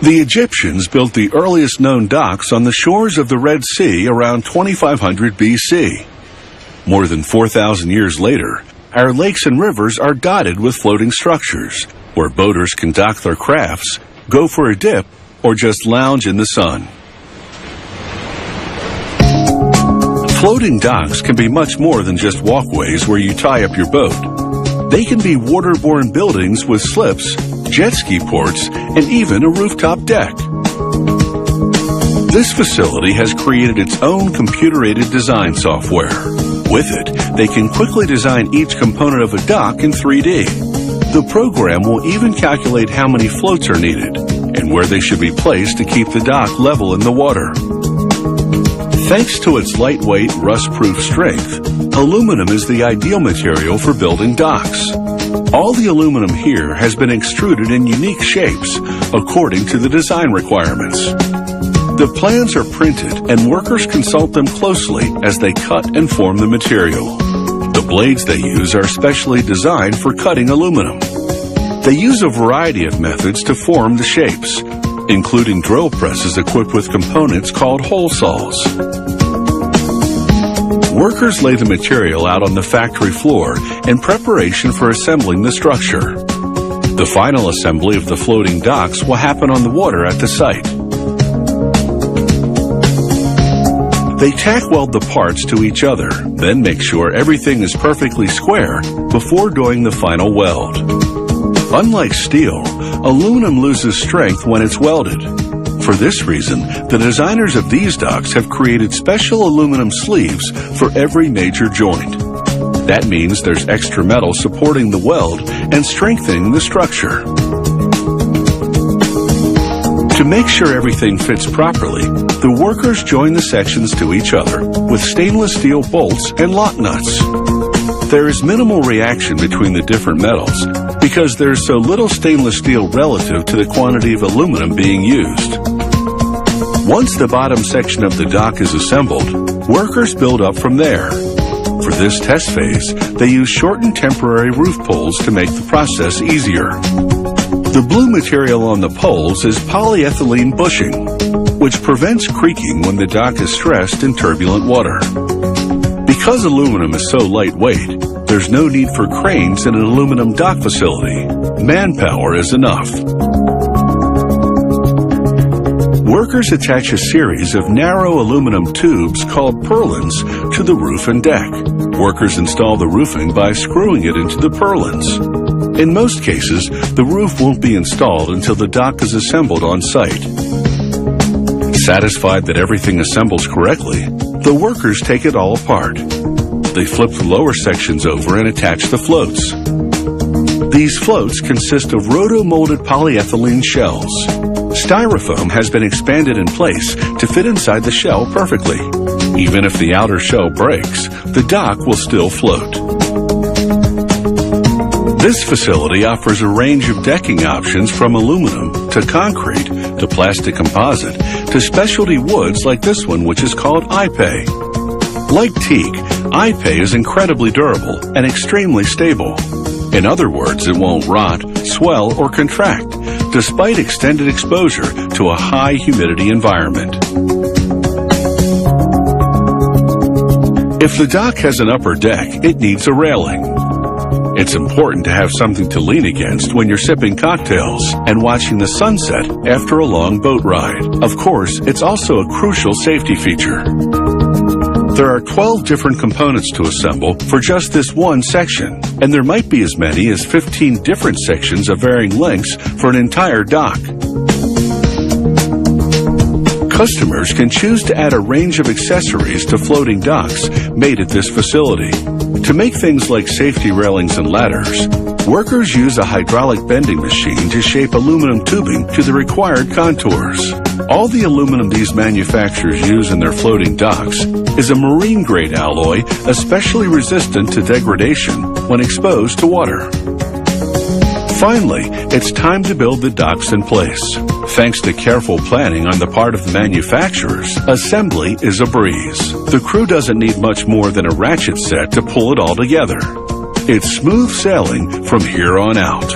The Egyptians built the earliest known docks on the shores of the Red Sea around 2500 BC. More than 4,000 years later, our lakes and rivers are dotted with floating structures, where boaters can dock their crafts, go for a dip, or just lounge in the sun. Floating docks can be much more than just walkways where you tie up your boat. They can be waterborne buildings with slips, jet ski ports, and even a rooftop deck. This facility has created its own computer-aided design software. With it, they can quickly design each component of a dock in 3D. The program will even calculate how many floats are needed and where they should be placed to keep the dock level in the water. Thanks to its lightweight, rust-proof strength, aluminum is the ideal material for building docks. All the aluminum here has been extruded in unique shapes according to the design requirements. The plans are printed and workers consult them closely as they cut and form the material. The blades they use are specially designed for cutting aluminum. They use a variety of methods to form the shapes, including drill presses equipped with components called hole saws. Workers lay the material out on the factory floor in preparation for assembling the structure. The final assembly of the floating docks will happen on the water at the site. They tack weld the parts to each other, then make sure everything is perfectly square before doing the final weld. Unlike steel, aluminum loses strength when it's welded. For this reason, the designers of these docks have created special aluminum sleeves for every major joint. That means there's extra metal supporting the weld and strengthening the structure. To make sure everything fits properly, the workers join the sections to each other with stainless steel bolts and lock nuts. There is minimal reaction between the different metals because there's so little stainless steel relative to the quantity of aluminum being used. Once the bottom section of the dock is assembled, workers build up from there. For this test phase, they use shortened temporary roof poles to make the process easier. The blue material on the poles is polyethylene bushing, which prevents creaking when the dock is stressed in turbulent water. Because aluminum is so lightweight, there's no need for cranes in an aluminum dock facility. Manpower is enough. Workers attach a series of narrow aluminum tubes called purlins to the roof and deck. Workers install the roofing by screwing it into the purlins. In most cases, the roof won't be installed until the dock is assembled on site. Satisfied that everything assembles correctly, the workers take it all apart. They flip the lower sections over and attach the floats. These floats consist of roto-molded polyethylene shells. Styrofoam has been expanded in place to fit inside the shell perfectly. Even if the outer shell breaks, the dock will still float. This facility offers a range of decking options from aluminum to concrete to plastic composite to specialty woods like this one, which is called iPay. Like teak, iPay is incredibly durable and extremely stable. In other words, it won't rot, swell, or contract, despite extended exposure to a high humidity environment. If the dock has an upper deck, it needs a railing. It's important to have something to lean against when you're sipping cocktails and watching the sunset after a long boat ride. Of course, it's also a crucial safety feature. There are 12 different components to assemble for just this one section, and there might be as many as 15 different sections of varying lengths for an entire dock. Customers can choose to add a range of accessories to floating docks made at this facility. To make things like safety railings and ladders, workers use a hydraulic bending machine to shape aluminum tubing to the required contours. All the aluminum these manufacturers use in their floating docks is a marine-grade alloy especially resistant to degradation when exposed to water. Finally, it's time to build the docks in place. Thanks to careful planning on the part of the manufacturers, assembly is a breeze. The crew doesn't need much more than a ratchet set to pull it all together. It's smooth sailing from here on out.